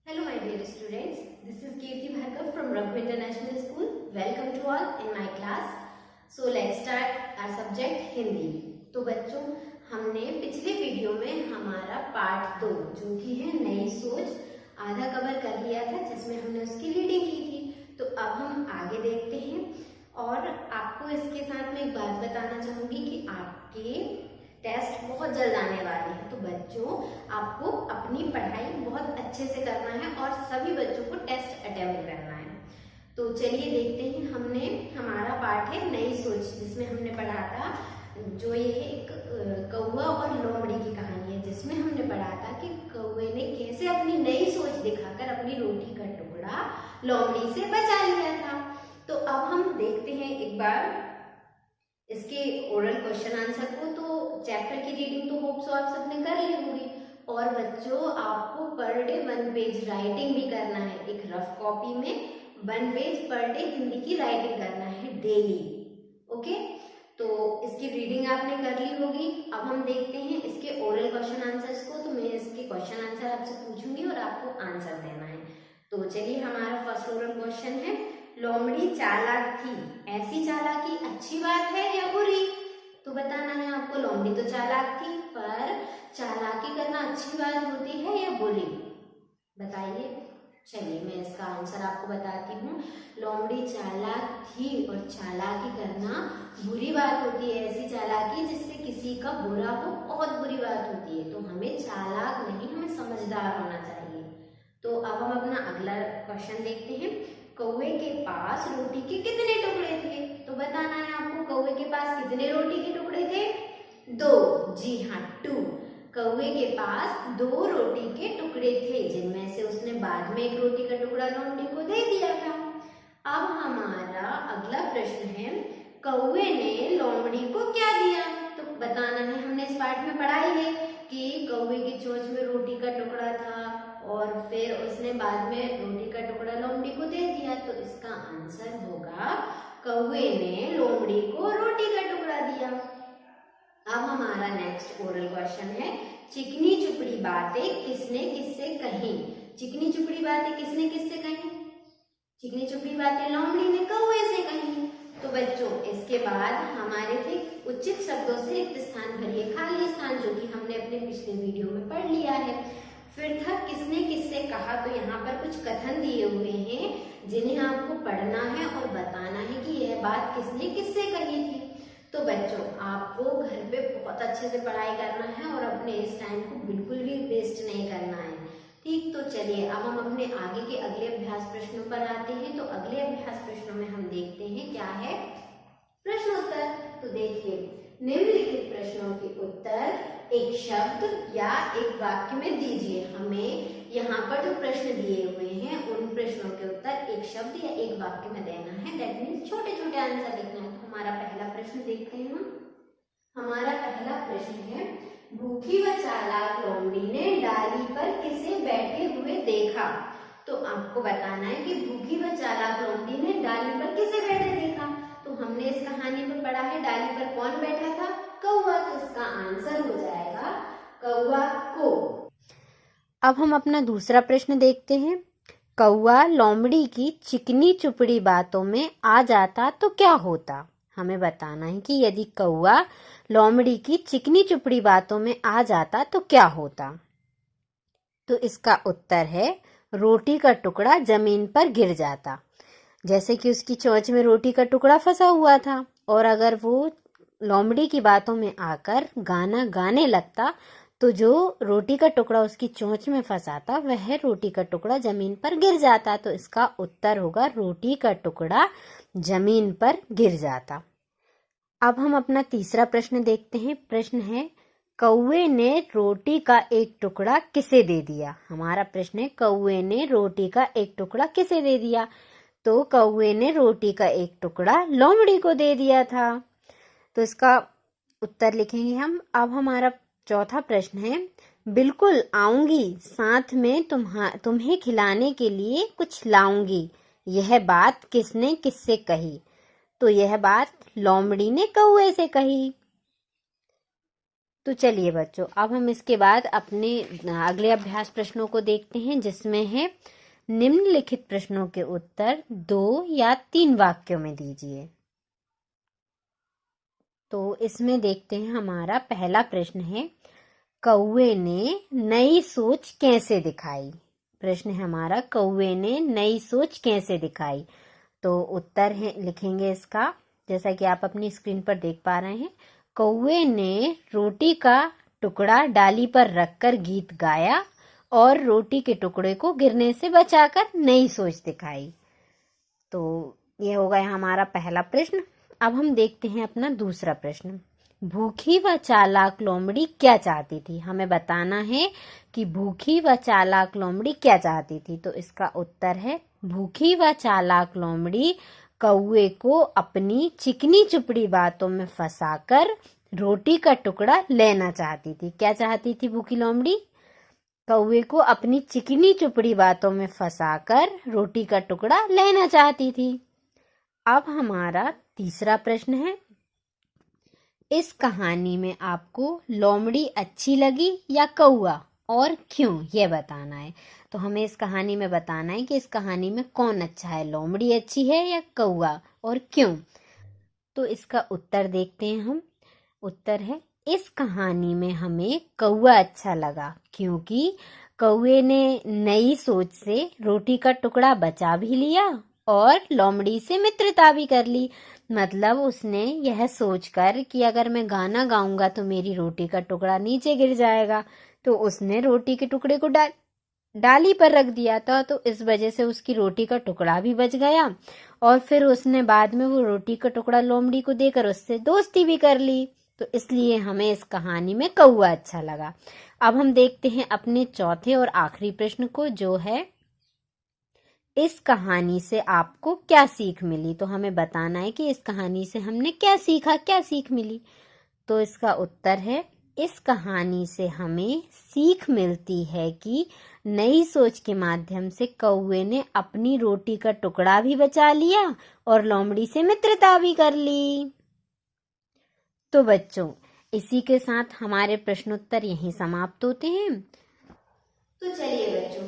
Hello my dear students, this is Kirti Bhargav from Raghu International School. Welcome to all in my class. So let's start our subject Hindi. तो बच्चों, हमने पिछले video में हमारा part 2 जो कि है नई सोच आधा कवर कर लिया था, जिसमें हमने उसकी रीडिंग की थी। तो अब हम आगे देखते हैं और आपको इसके साथ में एक बात बताना चाहूंगी कि आपके टेस्ट बहुत जल्द आने वाले हैं। तो बच्चों, आपको अपनी पढ़ाई बहुत अच्छे से करना है और सभी बच्चों को टेस्ट अटेम्प्ट करना है। तो चलिए देखते हैं। हमने हमारा पार्ट है नई सोच, जिसमें हमने पढ़ा था जो ये एक कौवा और लोमड़ी की कहानी है, जिसमें हमने पढ़ा था कि कौवे ने कैसे अपनी नई सोच दिखाकर अपनी रोटी का टुकड़ा लोमड़ी से बचा लिया था। तो अब हम देखते हैं एक बार इसके ओरल क्वेश्चन आंसर को। तो चैप्टर की रीडिंग तो होप सो आप सबने कर ली होगी। और बच्चों, आपको पर डे 1 पेज राइटिंग भी करना है। एक रफ कॉपी में 1 पेज पर डे हिंदी की राइटिंग करना है डेली। ओके, तो इसकी रीडिंग आपने कर ली होगी। अब हम देखते हैं इसके ओरल क्वेश्चन आंसर्स को। तो मैं इसके क्वेश्चन आंसर आपसे पूछूंगी और आपको आंसर देना है। तो चलिए, हमारा फर्स्ट ओरल क्वेश्चन है, लोमड़ी चालाक थी, ऐसी चालाकी अच्छी बात है या बुरी? तो बताना है आपको। लोमड़ी तो चालाक थी, पर चालाकी करना अच्छी बात होती है या बुरी? बताइए। चलिए, मैं इसका आंसर आपको बताती हूँ। लोमड़ी चालाक थी और चालाकी करना बुरी बात होती है। ऐसी चालाकी जिससे किसी का बुरा हो, बहुत बुरी बात होती है। तो हमें चालाक नहीं, हमें समझदार होना चाहिए। तो अब हम अपना अगला क्वेश्चन देखते हैं। कौवे के पास रोटी के कितने टुकड़े थे? तो बताना है आपको। कौवे के पास कितने रोटी के टुकड़े थे? 2। जी हाँ, 2। कौवे के पास 2 रोटी के टुकड़े थे, जिनमें से उसने बाद में एक रोटी का टुकड़ा लोमड़ी को दे दिया था। अब हमारा अगला प्रश्न है, कौवे ने लोमड़ी को क्या दिया? तो बताना है। हमने इस पाठ में पढ़ा ही है कि कौवे की चोंच में रोटी का टुकड़ा था और फिर उसने बाद में रोटी का टुकड़ा लोमड़ी को दे दिया। तो इसका आंसर होगा, कौवे ने लोमड़ी को रोटी का टुकड़ा दिया। अब हमारा नेक्स्ट ओरल क्वेश्चन है, चिकनी चुपड़ी बातें किसने किससे कही? चिकनी चुपड़ी बातें किसने किससे कही? चिकनी चुपड़ी बातें लोमड़ी ने कौवे से कही। तो बच्चों, इसके बाद हमारे थे उचित शब्दों से रिक्त स्थान भरिए खाली स्थान, जो कि हमने अपने पिछले वीडियो में पढ़ लिया है। फिर था किसने किससे कहा। तो यहाँ पर कुछ कथन दिए हुए हैं, जिन्हें आपको पढ़ना है और बताना है कि यह बात किसने किससे कही थी। तो बच्चों, आपको घर पे बहुत अच्छे से पढ़ाई करना है और अपने इस टाइम को बिल्कुल भी वेस्ट नहीं करना है। ठीक, तो चलिए अब हम अपने आगे के अगले अभ्यास प्रश्नों पर आते हैं। तो अगले अभ्यास प्रश्नों में हम देखते हैं क्या है, प्रश्नोत्तर। तो देखिए, निम्नलिखित प्रश्नों के उत्तर एक शब्द या एक वाक्य में दीजिए। हमें यहाँ पर जो प्रश्न दिए हुए हैं, उन प्रश्नों के उत्तर एक शब्द या एक वाक्य में देना है। दैट मीन्स छोटे छोटे आंसर लिखना है। तो हमारा पहला प्रश्न देखते हैं हम। हमारा पहला प्रश्न है, भूखी व चालाक लोमड़ी ने डाली पर किसे बैठे हुए देखा? तो आपको बताना है कि भूखी व चालाक लोमड़ी ने डाली पर किसे बैठे देखा। तो हमने इस कहानी में पढ़ा है डाली पर कौन बैठा था? कौवा। तो इसका आंसर हो जाएगा कौवा को। अब हम अपना दूसरा प्रश्न देखते हैं। कौवा लोमड़ी की चिकनी चुपड़ी बातों में आ जाता तो क्या होता? हमें बताना है कि यदि कौवा लोमड़ी की चिकनी चुपड़ी बातों में आ जाता तो क्या होता। तो इसका उत्तर है, रोटी का टुकड़ा जमीन पर गिर जाता। जैसे कि उसकी चोंच में रोटी का टुकड़ा फंसा हुआ था, और अगर वो लोमड़ी की बातों में आकर गाना गाने लगता तो जो रोटी का टुकड़ा उसकी चोंच में फंसा था, वह रोटी का टुकड़ा जमीन पर गिर जाता। तो इसका उत्तर होगा, रोटी का टुकड़ा जमीन पर गिर जाता। अब हम अपना तीसरा प्रश्न देखते हैं। प्रश्न है, कौवे ने रोटी का एक टुकड़ा किसे दे दिया? हमारा प्रश्न है, कौवे ने रोटी का एक टुकड़ा किसे दे दिया? तो कौवे ने रोटी का एक टुकड़ा लोमड़ी को दे दिया था। तो इसका उत्तर लिखेंगे हम। अब हमारा चौथा प्रश्न है, बिल्कुल आऊंगी, साथ में तुम्हें खिलाने के लिए कुछ लाऊंगी, यह बात किसने किससे कही? तो यह बात लोमड़ी ने कौवे से कही। तो चलिए बच्चों, अब हम इसके बाद अपने अगले अभ्यास प्रश्नों को देखते हैं, जिसमें है निम्नलिखित प्रश्नों के उत्तर 2 या 3 वाक्यों में दीजिए। तो इसमें देखते हैं, हमारा पहला प्रश्न है, कौवे ने नई सोच कैसे दिखाई। प्रश्न है हमारा, कौवे ने नई सोच कैसे दिखाई। तो उत्तर है लिखेंगे इसका, जैसा कि आप अपनी स्क्रीन पर देख पा रहे हैं। कौवे ने रोटी का टुकड़ा डाली पर रखकर गीत गाया और रोटी के टुकड़े को गिरने से बचाकर नई सोच दिखाई। तो ये हो गया हमारा पहला प्रश्न। अब हम देखते हैं अपना दूसरा प्रश्न। भूखी व चालाक लोमड़ी क्या चाहती थी। हमें बताना है कि भूखी व चालाक लोमड़ी क्या चाहती थी। तो इसका उत्तर है, भूखी व चालाक लोमड़ी कौवे को अपनी चिकनी चुपड़ी बातों में फंसाकर रोटी का टुकड़ा लेना चाहती थी। क्या चाहती थी भूखी लोमड़ी? कौवे को अपनी चिकनी चुपड़ी बातों में फंसाकर रोटी का टुकड़ा लेना चाहती थी। अब हमारा तीसरा प्रश्न है, इस कहानी में आपको लोमड़ी अच्छी लगी या कौवा, और क्यों, यह बताना है। तो हमें इस कहानी में बताना है कि इस कहानी में कौन अच्छा है, लोमड़ी अच्छी है या कौवा, और क्यों। तो इसका उत्तर देखते हैं हम। उत्तर है, इस कहानी में हमें कौवा अच्छा लगा, क्योंकि कौवे ने नई सोच से रोटी का टुकड़ा बचा भी लिया और लोमड़ी से मित्रता भी कर ली। मतलब उसने यह सोचकर कि अगर मैं गाना गाऊंगा तो मेरी रोटी का टुकड़ा नीचे गिर जाएगा, तो उसने रोटी के टुकड़े को डाली पर रख दिया था। तो इस वजह से उसकी रोटी का टुकड़ा भी बच गया और फिर उसने बाद में वो रोटी का टुकड़ा लोमड़ी को देकर उससे दोस्ती भी कर ली। तो इसलिए हमें इस कहानी में कौवा अच्छा लगा। अब हम देखते हैं अपने चौथे और आखिरी प्रश्न को, जो है, इस कहानी से आपको क्या सीख मिली। तो हमें बताना है कि इस कहानी से हमने क्या सीखा, क्या सीख मिली। तो इसका उत्तर है, इस कहानी से हमें सीख मिलती है कि नई सोच के माध्यम से कौवे ने अपनी रोटी का टुकड़ा भी बचा लिया और लोमड़ी से मित्रता भी कर ली। तो बच्चों, इसी के साथ हमारे प्रश्नोत्तर यहीं समाप्त होते हैं। तो चलिए बच्चों,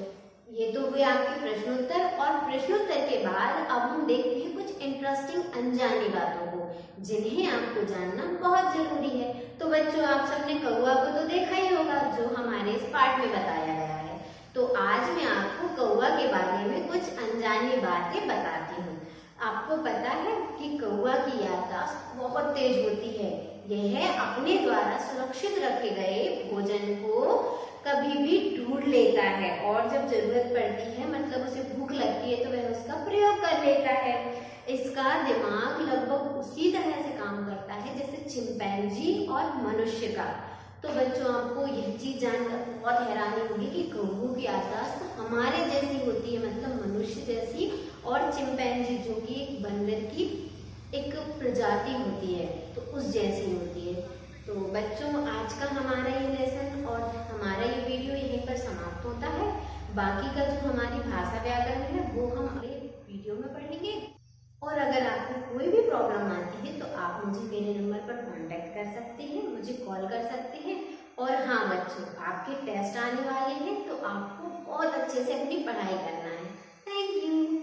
ये तो हुए आपके प्रश्नोत्तर, और प्रश्नोत्तर के बाद अब हम देखते हैं कुछ इंटरेस्टिंग अनजानी बातों को जिन्हें आपको जानना बहुत जरूरी है। तो बच्चों, आप सबने कौवा को तो देखा ही होगा, जो हमारे इस पाठ में बताया गया है। तो आज मैं आपको कौवा के बारे में कुछ अनजानी बातें बताती हूँ। आपको पता है कि कौवा की याददाश्त बहुत तेज होती है। यह अपने द्वारा सुरक्षित रखे गए भोजन को कभी भी ढूंढ लेता है और जब जरूरत पड़ती है, मतलब उसे भूख लगती है, तो वह उसका प्रयोग कर लेता है। इसका दिमाग लगभग उसी तरह से काम करता है जैसे चिंपैंजी और मनुष्य का। तो बच्चों, आपको यह चीज जानकर बहुत हैरानी होगी कि कौवों की याददाश्त हमारे जैसी होती है, मतलब मनुष्य जैसी, और चिंपैंजी जो कि एक बंदर की एक प्रजाति होती है, तो उस जैसी होती है। तो बच्चों, आज का हमारा ये लेसन और हमारा ये वीडियो यहीं पर समाप्त होता है। बाकी का जो हमारी भाषा व्याकरण है वो हम अगले वीडियो में पढ़ेंगे। और अगर आपको कोई भी प्रॉब्लम आती है तो आप मुझे मेरे नंबर पर कांटेक्ट कर सकते हैं, मुझे कॉल कर सकते हैं। और हाँ बच्चों, आपके टेस्ट आने वाले हैं, तो आपको बहुत अच्छे से अपनी पढ़ाई करना है। Thank you.